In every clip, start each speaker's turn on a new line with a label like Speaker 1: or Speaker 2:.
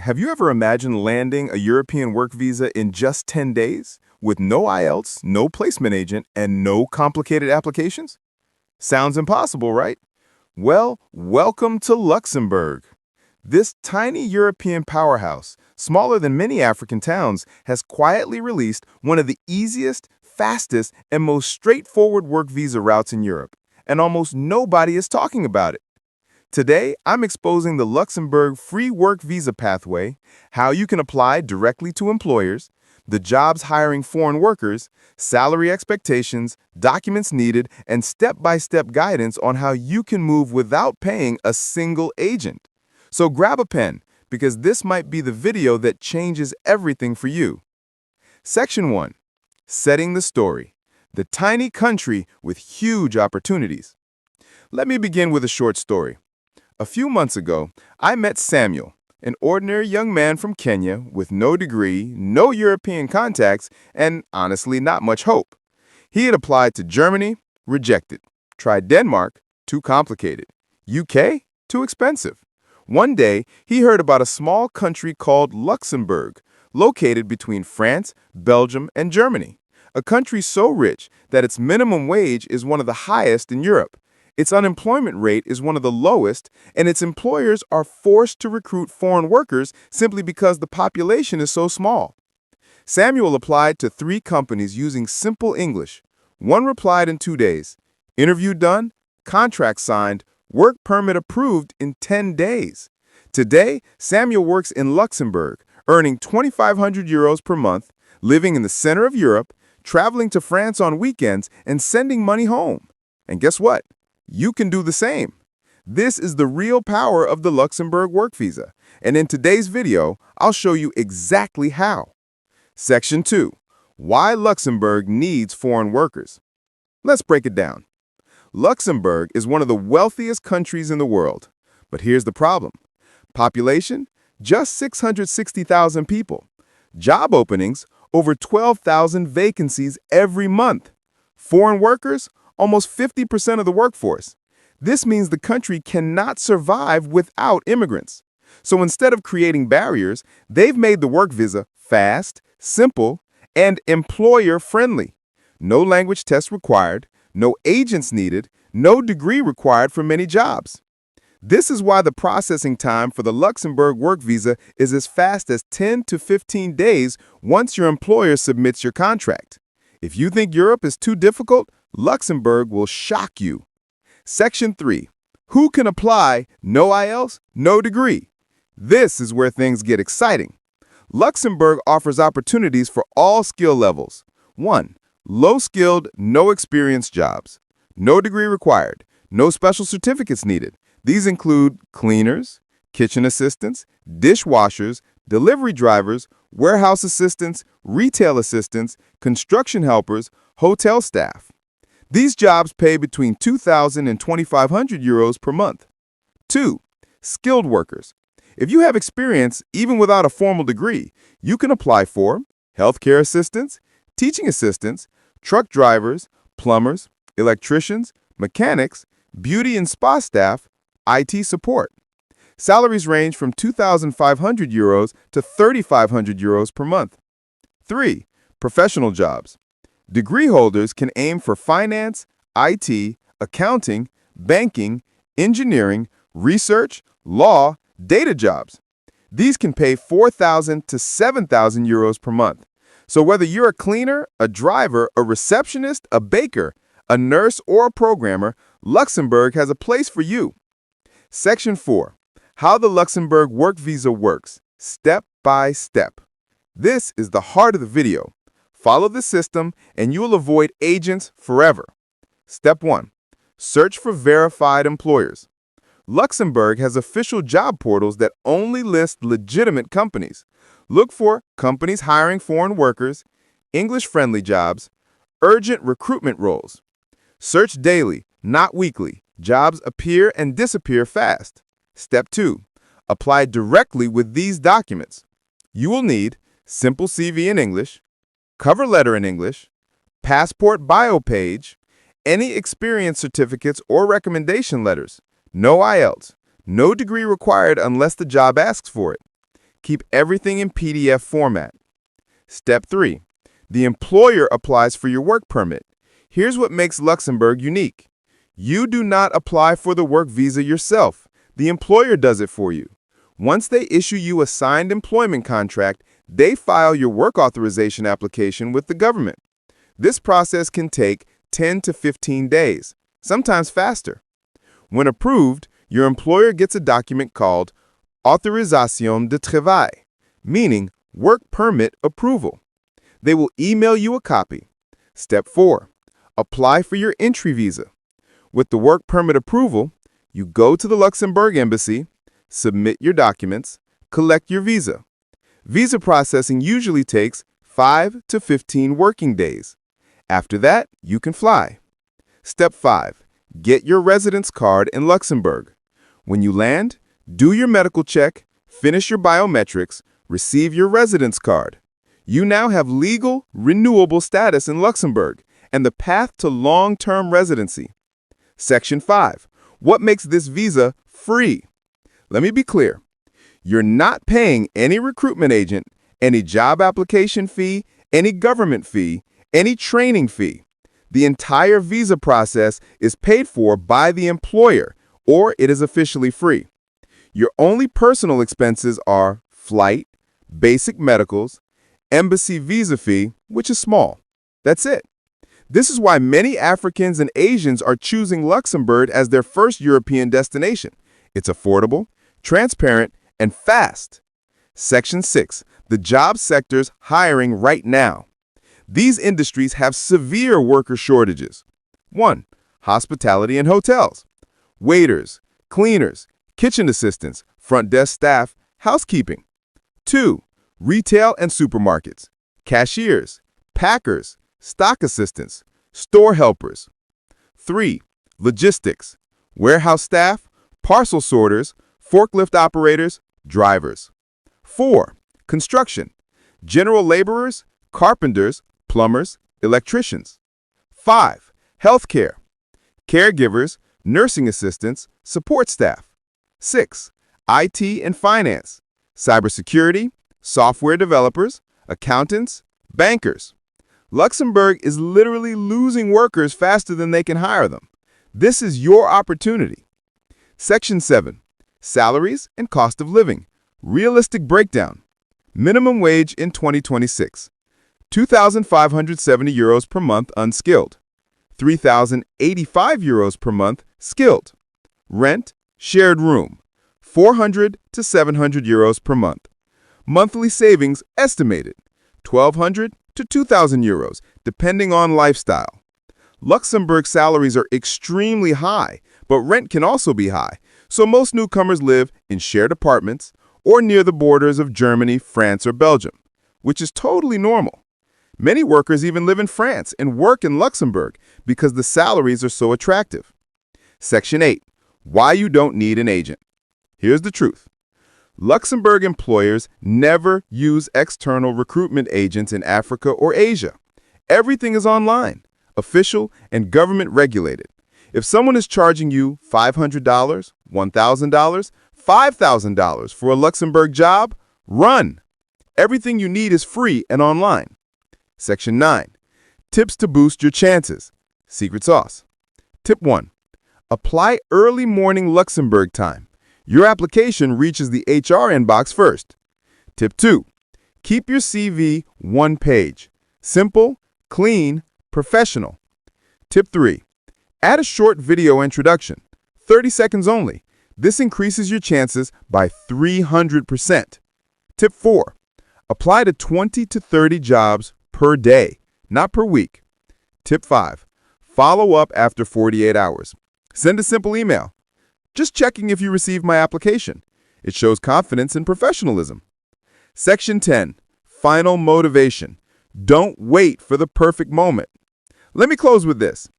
Speaker 1: Have you ever imagined landing a European work visa in just 10 days with no IELTS, no placement agent, and no complicated applications? Sounds impossible, right? Well, welcome to Luxembourg. This tiny European powerhouse, smaller than many African towns, has quietly released one of the easiest, fastest, and most straightforward work visa routes in Europe, and almost nobody is talking about it. Today, I'm exposing the Luxembourg free work visa pathway, how you can apply directly to employers, the jobs hiring foreign workers, salary expectations, documents needed, and step-by-step guidance on how you can move without paying a single agent. So grab a pen, because this might be the video that changes everything for you. Section 1. Setting the story. The tiny country with huge opportunities. Let me begin with a short story. A few months ago, I met Samuel, an ordinary young man from Kenya with no degree, no European contacts, and honestly not much hope. He had applied to Germany, rejected. Tried Denmark, too complicated. UK, too expensive. One day, he heard about a small country called Luxembourg, located between France, Belgium, and Germany. A country so rich that its minimum wage is one of the highest in Europe. Its unemployment rate is one of the lowest, and its employers are forced to recruit foreign workers simply because the population is so small. Samuel applied to 3 companies using simple English. One replied in 2 days. Interview done, contract signed, work permit approved in 10 days. Today, Samuel works in Luxembourg, earning 2,500 euros per month, living in the center of Europe, traveling to France on weekends, and sending money home. And guess what? You can do the same. This is the real power of the Luxembourg work visa, and in today's video, I'll show you exactly how. Section 2. Why Luxembourg needs foreign workers. Let's break it down. Luxembourg is one of the wealthiest countries in the world, but here's the problem. Population? Just 660,000 people. Job openings? Over 12,000 vacancies every month. Foreign workers? Almost 50% of the workforce. This means the country cannot survive without immigrants. So instead of creating barriers, they've made the work visa fast, simple, and employer-friendly. No language test required, no agents needed, no degree required for many jobs. This is why the processing time for the Luxembourg work visa is as fast as 10 to 15 days once your employer submits your contract. If you think Europe is too difficult, Luxembourg will shock you. Section 3. Who can apply? No IELTS, no degree. This is where things get exciting. Luxembourg offers opportunities for all skill levels. 1. Low-skilled, no-experience jobs. No degree required. No special certificates needed. These include cleaners, kitchen assistants, dishwashers, delivery drivers, warehouse assistants, retail assistants, construction helpers, hotel staff. These jobs pay between 2,000 and 2,500 euros per month. 2. Skilled workers. If you have experience, even without a formal degree, you can apply for healthcare assistants, teaching assistants, truck drivers, plumbers, electricians, mechanics, beauty and spa staff, IT support. Salaries range from 2,500 euros to 3,500 euros per month. 3. Professional jobs. Degree holders can aim for finance, IT, accounting, banking, engineering, research, law, data jobs. These can pay 4,000 to 7,000 euros per month. So whether you're a cleaner, a driver, a receptionist, a baker, a nurse, or a programmer, Luxembourg has a place for you. Section 4. How the Luxembourg work visa works, step by step. This is the heart of the video. Follow the system and you will avoid agents forever. Step 1. Search for verified employers. Luxembourg has official job portals that only list legitimate companies. Look for companies hiring foreign workers, English-friendly jobs, urgent recruitment roles. Search daily, not weekly. Jobs appear and disappear fast. Step 2. Apply directly with these documents. You will need simple CV in English, cover letter in English, passport bio page, any experience certificates or recommendation letters, no IELTS, no degree required unless the job asks for it. Keep everything in PDF format. Step 3. The employer applies for your work permit. Here's what makes Luxembourg unique. You do not apply for the work visa yourself. The employer does it for you. Once they issue you a signed employment contract, they file your work authorization application with the government. This process can take 10 to 15 days, sometimes faster. When approved, your employer gets a document called Autorisation de Travail, meaning work permit approval. They will email you a copy. Step 4. Apply for your entry visa. With the work permit approval, you go to the Luxembourg embassy, submit your documents, collect your visa. Visa processing usually takes 5 to 15 working days. After that, you can fly. Step 5. Get your residence card in Luxembourg. When you land, do your medical check, finish your biometrics, receive your residence card. You now have legal, renewable status in Luxembourg and the path to long-term residency. Section 5. What makes this visa free? Let me be clear. You're not paying any recruitment agent, any job application fee, any government fee, any training fee. The entire visa process is paid for by the employer, or it is officially free. Your only personal expenses are flight, basic medicals, embassy visa fee, which is small. That's it. This is why many Africans and Asians are choosing Luxembourg as their first European destination. It's affordable, transparent, and fast. Section 6. The job sectors hiring right now. These industries have severe worker shortages. 1. Hospitality and hotels. Waiters, cleaners, kitchen assistants, front desk staff, housekeeping. 2. Retail and supermarkets. Cashiers, packers, stock assistants, store helpers. 3. Logistics. Warehouse staff, parcel sorters, forklift operators, drivers. 4. Construction. General laborers, carpenters, plumbers, electricians. 5. Healthcare. Caregivers, nursing assistants, support staff. 6. IT and finance. Cybersecurity, software developers, accountants, bankers. Luxembourg is literally losing workers faster than they can hire them. This is your opportunity. Section 7. Salaries and cost of living. Realistic breakdown. Minimum wage in 2026. 2,570 euros per month unskilled. 3,085 euros per month skilled. Rent, shared room. 400 to 700 euros per month. Monthly savings estimated. 1,200 to 2,000 euros, depending on lifestyle. Luxembourg salaries are extremely high, but rent can also be high, so most newcomers live in shared apartments or near the borders of Germany, France, or Belgium, which is totally normal. Many workers even live in France and work in Luxembourg because the salaries are so attractive. Section 8. Why you don't need an agent. Here's the truth. Luxembourg employers never use external recruitment agents in Africa or Asia. Everything is online, official, and government regulated. If someone is charging you $500, $1,000, $5,000 for a Luxembourg job, run. Everything you need is free and online. Section 9. Tips to boost your chances. Secret sauce. Tip 1. Apply early morning Luxembourg time. Your application reaches the HR inbox first. Tip 2. Keep your CV one page. Simple, clean, professional. Tip 3. Add a short video introduction. 30 seconds only. This increases your chances by 300%. Tip 4. Apply to 20 to 30 jobs per day, not per week. Tip 5. Follow up after 48 hours. Send a simple email. Just checking if you received my application. It shows confidence and professionalism. Section 10. Final motivation. Don't wait for the perfect moment. Let me close with this.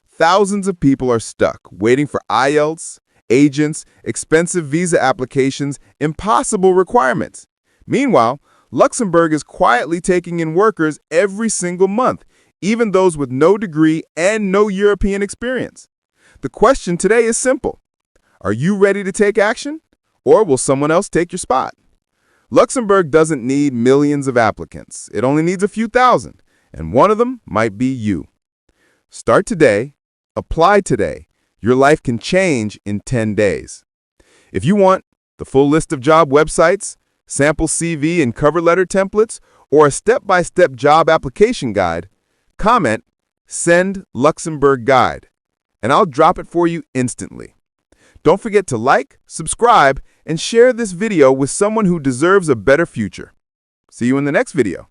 Speaker 1: Thousands of people are stuck waiting for IELTS, agents, expensive visa applications, impossible requirements. Meanwhile, Luxembourg is quietly taking in workers every single month, even those with no degree and no European experience. The question today is simple. Are you ready to take action, or will someone else take your spot? Luxembourg doesn't need millions of applicants. It only needs a few thousand, and one of them might be you. Start today. Apply today. Your life can change in 10 days. If you want the full list of job websites, sample CV and cover letter templates, or a step-by-step job application guide, comment "Send Luxembourg Guide," and I'll drop it for you instantly. Don't forget to like, subscribe, and share this video with someone who deserves a better future. See you in the next video.